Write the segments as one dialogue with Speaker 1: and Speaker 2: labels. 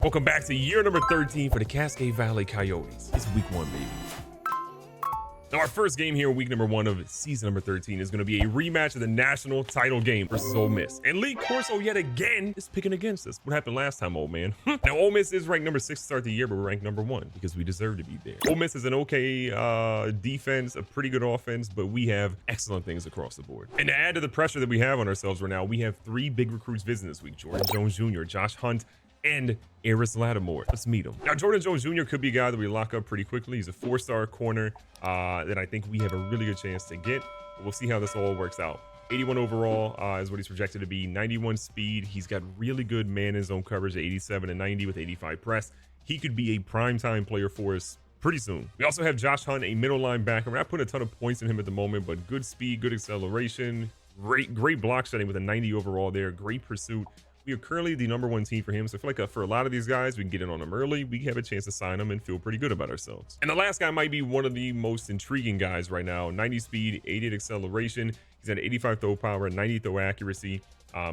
Speaker 1: Welcome back to year number 13 for the Cascade Valley Coyotes. It's week 1, baby. Now, our first game here, week number 1 of season number 13, is going to be a rematch of the national title game versus Ole Miss. And Lee Corso, yet again, is picking against us. What happened last time, old man? Now, Ole Miss is ranked number 6 to start the year, but we're ranked number 1 because we deserve to be there. Ole Miss is an okay defense, a pretty good offense, but we have excellent things across the board. And to add to the pressure that we have on ourselves right now, we have 3 big recruits visiting this week: Jordan Jones Jr., Josh Hunt, and Aris Lattimore. Let's meet him. Now, Jordan Jones Jr. could be a guy that we lock up pretty quickly. He's a 4-star corner that I think we have a really good chance to get. But we'll see how this all works out. 81 overall is what he's projected to be. 91 speed. He's got really good man in zone coverage at 87 and 90 with 85 press. He could be a primetime player for us pretty soon. We also have Josh Hunt, a middle linebacker. We're not putting a ton of points in him at the moment, but good speed, good acceleration, great block shedding with a 90 overall there. Great pursuit. We are currently the number 1 team for him. So I feel like for a lot of these guys, we can get in on them early. We have a chance to sign them and feel pretty good about ourselves. And the last guy might be one of the most intriguing guys right now. 90 speed, 88 acceleration. He's got 85 throw power, 90 throw accuracy.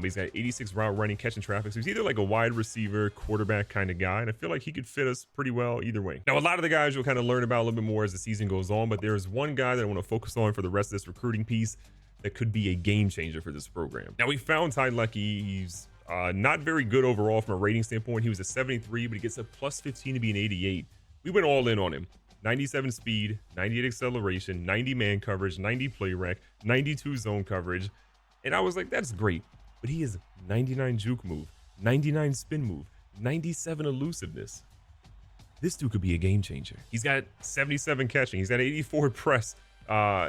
Speaker 1: He's got 86 route running, catching traffic. So he's either like a wide receiver, quarterback kind of guy. And I feel like he could fit us pretty well either way. Now, a lot of the guys you'll kind of learn about a little bit more as the season goes on. But there's one guy that I want to focus on for the rest of this recruiting piece that could be a game changer for this program. Now, we found Ty Leckie. He's not very good overall from a rating standpoint. He was a 73, but he gets a plus 15 to be an 88. We went all in on him. 97 speed, 98 acceleration, 90 man coverage, 90 play rec, 92 zone coverage. And I was like, that's great. But he is 99 juke move, 99 spin move, 97 elusiveness. This dude could be a game changer. He's got 77 catching. He's got 84 press.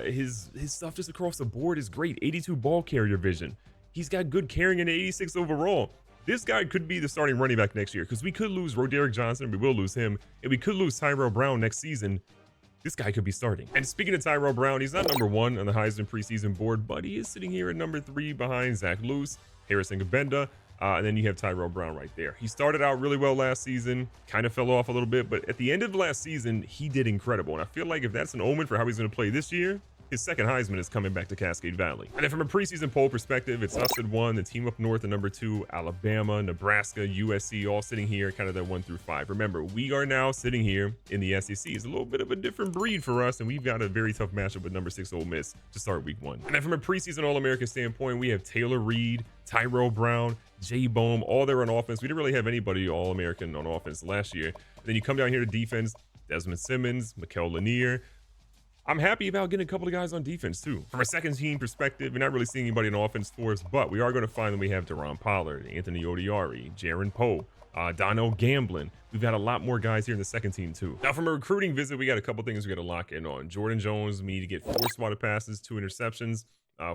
Speaker 1: His stuff just across the board is great. 82 ball carrier vision. He's got good carrying and 86 overall. This guy could be the starting running back next year because we could lose Roderick Johnson. We will lose him. And we could lose Tyrell Brown next season. This guy could be starting. And speaking of Tyrell Brown, he's not number 1 on the Heisman preseason board, but he is sitting here at number 3 behind Zach Luce, Harrison Gabenda, and then you have Tyrell Brown right there. He started out really well last season, kind of fell off a little bit, but at the end of last season, he did incredible. And I feel like if that's an omen for how he's going to play this year, his second Heisman is coming back to Cascade Valley. And then from a preseason poll perspective, it's us at 1, the team up north at number 2, Alabama, Nebraska, USC, all sitting here kind of that 1 through 5. Remember, we are now sitting here in the SEC. It's a little bit of a different breed for us, and we've got a very tough matchup with number 6 Ole Miss to start week 1. And then from a preseason All-American standpoint, we have Taylor Reed, Tyrell Brown, Jay Bohm, all there on offense. We didn't really have anybody All-American on offense last year. And then you come down here to defense, Desmond Simmons, Mikel Lanier. I'm happy about getting a couple of guys on defense too. From a second team perspective, we're not really seeing anybody in offense for us, but we are going to find that we have Deron Pollard, Anthony Odiari, Jaron Poe, Donnell Gamblin. We've got a lot more guys here in the second team too. Now, from a recruiting visit, we got a couple things we got to lock in on. Jordan Jones, we need to get 4 swatted passes, 2 interceptions.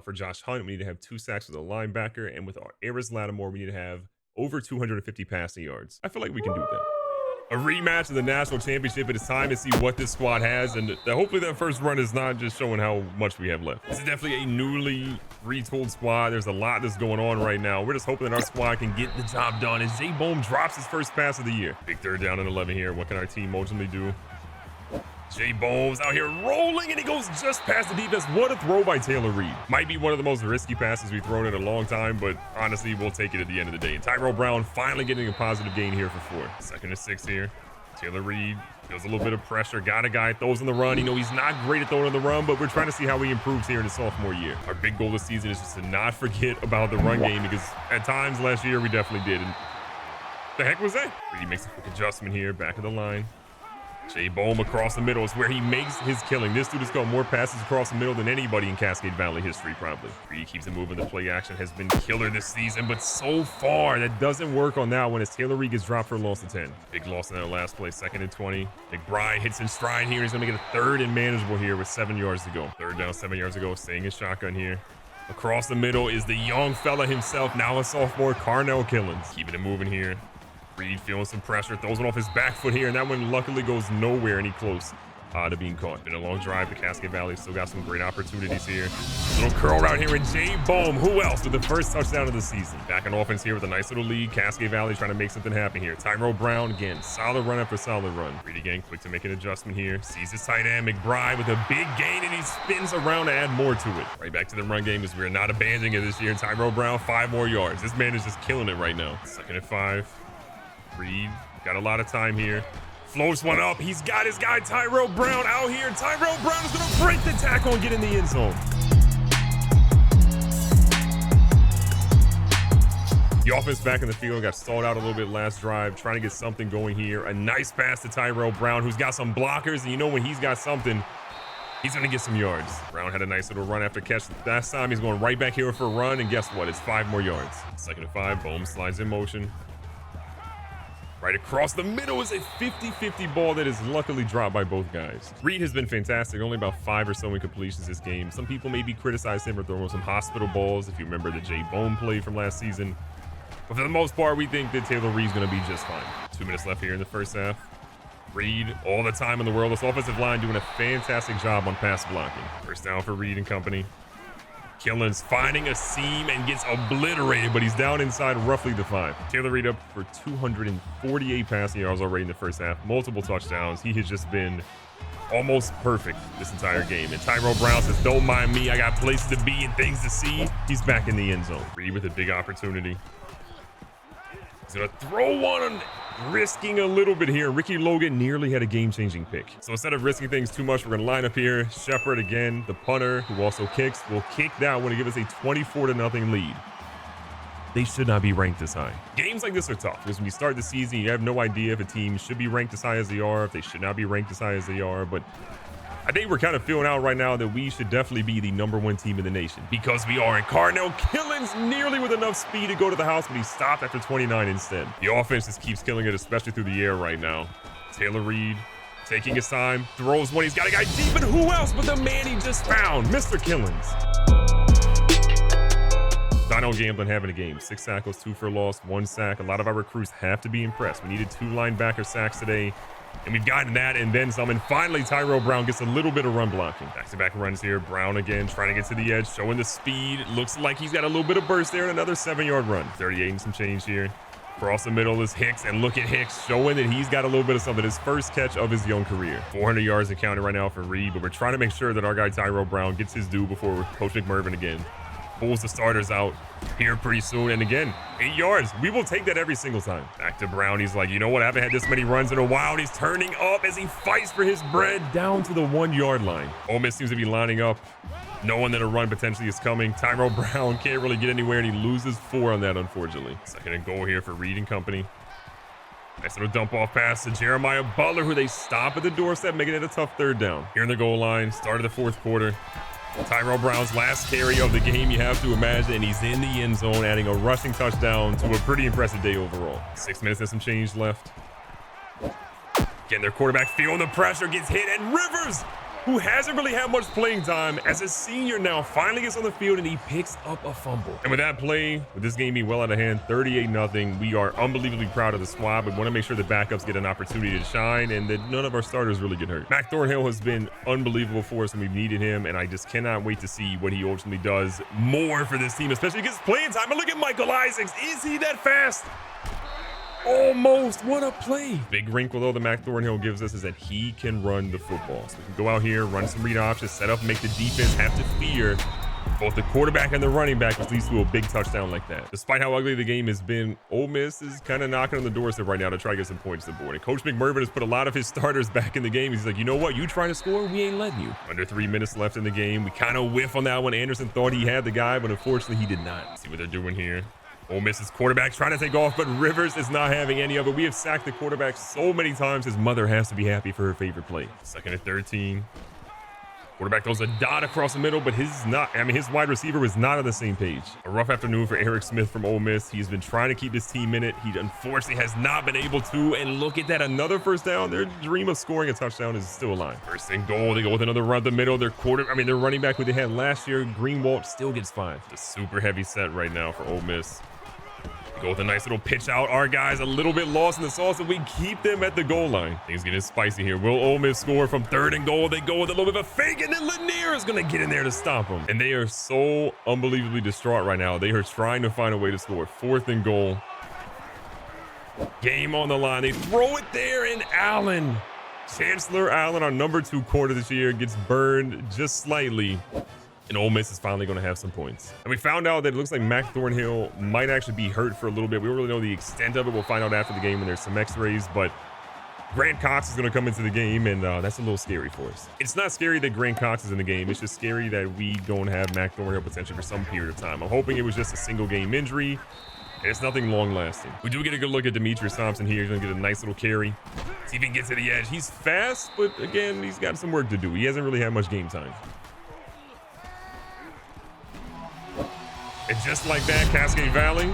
Speaker 1: For Josh Hunt, we need to have 2 sacks with a linebacker, and with our Aris Lattimore, we need to have over 250 passing yards. I feel like we can do that. A rematch of the national championship. It is time to see what this squad has, and hopefully that first run is not just showing how much we have left. This is definitely a newly retooled squad. There's a lot that's going on right now. We're just hoping that our squad can get the job done as Jay Bohm drops his first pass of the year. Big 3rd down and 11 here. What can our team ultimately do? Jay Bohm's out here rolling, and he goes just past the defense. What a throw by Taylor Reed. Might be one of the most risky passes we've thrown in a long time, but honestly, we'll take it at the end of the day. And Tyrell Brown finally getting a positive gain here for 4. 2nd and 6 here. Taylor Reed feels a little bit of pressure. Got a guy, throws in the run. You know, he's not great at throwing in the run, but we're trying to see how he improves here in his sophomore year. Our big goal this season is just to not forget about the run game, because at times last year we definitely did. And the heck was that? Reed makes a quick adjustment here, back of the line. Jay Bohm across the middle is where he makes his killing. This dude has got more passes across the middle than anybody in Cascade Valley history, probably. Reed keeps it moving. The play action has been killer this season, but so far that doesn't work on that one as Taylor Reed gets dropped for a loss of 10. Big loss in that last play, 2nd and 20. McBride hits in stride here. He's going to get a 3rd and manageable here with 7 yards to go. 3rd down, 7 yards to go, staying in shotgun here. Across the middle is the young fella himself, now a sophomore, Carnell Killins. Keeping it moving here. Reed feeling some pressure, throws it off his back foot here, and that one luckily goes nowhere any close to being caught. Been a long drive to Cascade Valley, still got some great opportunities here. Little curl route here with Jay Bohm. Who else with the first touchdown of the season? Back in offense here with a nice little lead. Cascade Valley trying to make something happen here. Tyrell Brown again, solid run after solid run. Reed again, quick to make an adjustment here. Sees his tight end, McBride, with a big gain, and he spins around to add more to it. Right back to the run game as we're not abandoning it this year. Tyrell Brown, 5 more yards. This man is just killing it right now. 2nd and 5. Reed Got a lot of time here. Floats one up. He's got his guy Tyrell Brown out here. Tyrell Brown is going to break the tackle and get in the end zone. The offense back in the field got stalled out a little bit last drive, trying to get something going here. A nice pass to Tyrell Brown, who's got some blockers, and you know when he's got something, he's going to get some yards. Brown had a nice little run after catch last time. He's going right back here for a run, and guess what? It's 5 more yards. 2nd and 5, boom, slides in motion. Right across the middle is a 50-50 ball that is luckily dropped by both guys. Reed has been fantastic, only about 5 or so incompletions this game. Some people maybe criticize him for throwing some hospital balls, if you remember the Jay Bone play from last season. But for the most part, we think that Taylor Reed's going to be just fine. 2 minutes left here in the first half. Reed, all the time in the world. This offensive line doing a fantastic job on pass blocking. First down for Reed and company. Killens finding a seam and gets obliterated, but he's down inside roughly the 5. Taylor Reed up for 248 passing yards already in the first half. Multiple touchdowns. He has just been almost perfect this entire game. And Tyrell Brown says, don't mind me. I got places to be and things to see. He's back in the end zone. Reed with a big opportunity. He's going to throw one, risking a little bit here. Ricky Logan nearly had a game-changing pick. So instead of risking things too much, we're going to line up here. Shepard again, the punter, who also kicks, will kick that one to give us a 24-0 lead. They should not be ranked this high. Games like this are tough because when you start the season, you have no idea if a team should be ranked as high as they are, if they should not be ranked as high as they are. But I think we're kind of feeling out right now that we should definitely be the #1 team in the nation because we are. And Carnell Killens nearly with enough speed to go to the house, but he stopped after 29 instead. The offense just keeps killing it, especially through the air right now. Taylor Reed taking his time, throws one. He's got a guy deep, and who else but the man he just found, Mr. Killens. Dino Gamblin having a game. 6 tackles, 2 for loss, 1 sack. A lot of our recruits have to be impressed. We needed 2 linebacker sacks today. And we've gotten that and then some. And finally, Tyrell Brown gets a little bit of run blocking. Back-to-back runs here. Brown again trying to get to the edge, showing the speed. Looks like he's got a little bit of burst there and another 7-yard run. 38 and some change here. Across the middle is Hicks, and look at Hicks showing that he's got a little bit of something. His first catch of his young career. 400 yards and counting right now for Reed, but we're trying to make sure that our guy Tyrell Brown gets his due before Coach McMervin again pulls the starters out here pretty soon. And again, 8 yards. We will take that every single time. Back to Brown. He's like, you know what? I haven't had this many runs in a while. And he's turning up as he fights for his bread down to the 1-yard line. Ole Miss seems to be lining up, knowing that a run potentially is coming. Tyrell Brown can't really get anywhere, and he loses 4 on that, unfortunately. 2nd and goal here for Reed and company. Nice little dump off pass to Jeremiah Butler, who they stop at the doorstep, making it a tough 3rd down. Here in the goal line, start of the 4th quarter. Tyrell Brown's last carry of the game, you have to imagine, and he's in the end zone, adding a rushing touchdown to a pretty impressive day overall. 6 minutes and some change left. Again, their quarterback feeling the pressure, gets hit, and Rivers, who hasn't really had much playing time as a senior now, finally gets on the field and he picks up a fumble. And with that play, with this game being well out of hand, 38-0, we are unbelievably proud of the squad, but want to make sure the backups get an opportunity to shine and that none of our starters really get hurt. Mac Thornhill has been unbelievable for us when we've needed him, and I just cannot wait to see what he ultimately does more for this team, especially because playing time. And look at Michael Isaacs. Is he that fast? Almost. What a play. Big wrinkle, though, that Mac Thornhill gives us is that he can run the football. So we can go out here, run some read options, set up, and make the defense have to fear both the quarterback and the running back, which leads to a big touchdown like that. Despite how ugly the game has been, Ole Miss is kind of knocking on the doorstep right now to try to get some points to the board. And Coach McMervin has put a lot of his starters back in the game. He's like, you know what? You trying to score? We ain't letting you. Under 3 minutes left in the game. We kind of whiff on that one. Anderson thought he had the guy, but unfortunately he did not. Let's see what they're doing here. Ole Miss's quarterback trying to take off, but Rivers is not having any of it. We have sacked the quarterback so many times, his mother has to be happy for her favorite play. 2nd and 13. Quarterback throws a dot across the middle, but his wide receiver was not on the same page. A rough afternoon for Eric Smith from Ole Miss. He's been trying to keep his team in it. He unfortunately has not been able to, and look at that, another first down. Their dream of scoring a touchdown is still alive. 1st and goal, they go with another run up the middle. Their running back who they had last year, Greenwald, still gets 5. A super heavy set right now for Ole Miss. Go with a nice little pitch out. Our guys a little bit lost in the sauce, and we keep them at the goal line. Things getting spicy here. Will Ole Miss score from 3rd and goal? They go with a little bit of a fake, and then Lanier is going to get in there to stop them. And they are so unbelievably distraught right now. They are trying to find a way to score. 4th and goal. Game on the line. They throw it there, and Allen, Chancellor Allen, our #2 corner this year, gets burned just slightly. And Ole Miss is finally going to have some points. And we found out that it looks like Mac Thornhill might actually be hurt for a little bit. We don't really know the extent of it. We'll find out after the game when there's some x-rays, but Grant Cox is going to come into the game, and that's a little scary for us. It's not scary that Grant Cox is in the game. It's just scary that we don't have Mac Thornhill potentially for some period of time. I'm hoping it was just a single game injury, and it's nothing long lasting. We do get a good look at Demetrius Thompson here. He's going to get a nice little carry. See if he can get to the edge. He's fast, but again, he's got some work to do. He hasn't really had much game time. And just like that, Cascade Valley,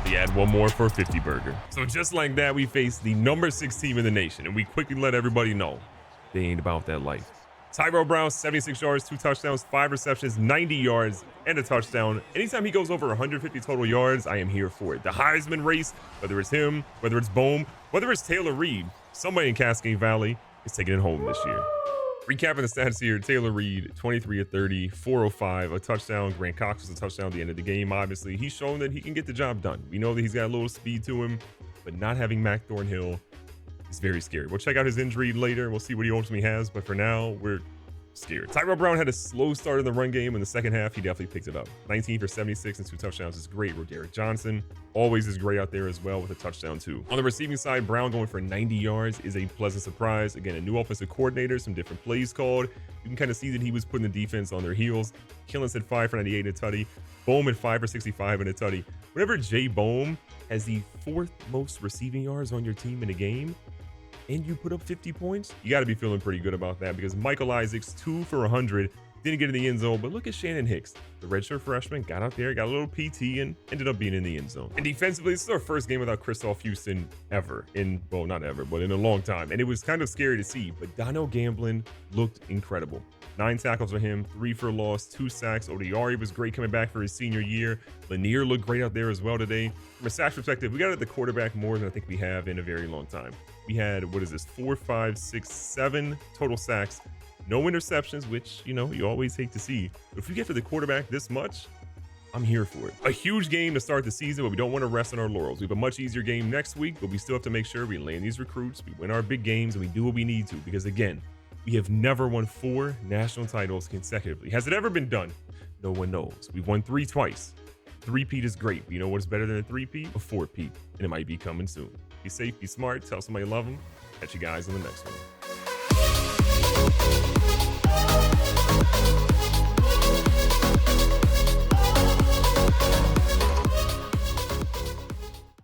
Speaker 1: they add one more for a 50 burger. So just like that, we face the number 6 team in the nation, and we quickly let everybody know they ain't about that life. Tyrell Brown, 76 yards, 2 touchdowns, 5 receptions, 90 yards, and a touchdown. Anytime he goes over 150 total yards, I am here for it. The Heisman race, whether it's him, whether it's Bohm, whether it's Taylor Reed, somebody in Cascade Valley is taking it home this year. Recapping the stats here, Taylor Reed, 23 of 30, 405, a touchdown. Grant Cox was a touchdown at the end of the game. Obviously, he's shown that he can get the job done. We know that he's got a little speed to him, but not having Mac Thornhill is very scary. We'll check out his injury later. We'll see what he ultimately has, but for now, we're scared. Tyrell Brown had a slow start in the run game. In the second half, he definitely picked it up. 19 for 76 and 2 touchdowns is great. Roderick Johnson always is great out there as well with a touchdown too. On the receiving side, Brown going for 90 yards is a pleasant surprise. Again, a new offensive coordinator, some different plays called. You can kind of see that he was putting the defense on their heels. Killens at 5 for 98 and a tutty. Bohm at 5 for 65 and a tutty. Whenever Jay Bohm has the 4th most receiving yards on your team in a game, and you put up 50 points, you got to be feeling pretty good about that, because Michael Isaacs, 2 for 100, didn't get in the end zone, but look at Shannon Hicks, the redshirt freshman, got out there, got a little PT, and ended up being in the end zone. And defensively, this is our first game without Christoph Houston ever, well, not ever, but in a long time, and it was kind of scary to see, but Donnell Gamblin looked incredible. 9 tackles for him, 3 for a loss, 2 sacks. Odiari was great coming back for his senior year. Lanier looked great out there as well today. From a sacks perspective, we got at the quarterback more than I think we have in a very long time. We had, 4, 5, 6, 7 total sacks. No interceptions, which, you always hate to see. But if we get to the quarterback this much, I'm here for it. A huge game to start the season, but we don't want to rest on our laurels. We have a much easier game next week, but we still have to make sure we land these recruits, we win our big games, and we do what we need to. Because again, we have never won 4 national titles consecutively. Has it ever been done? No one knows. We've won 3 twice. 3-peat is great. But you know what's better than a 3-peat? A 4-peat. And it might be coming soon. Be safe, be smart, tell somebody you love them. Catch you guys on the next one.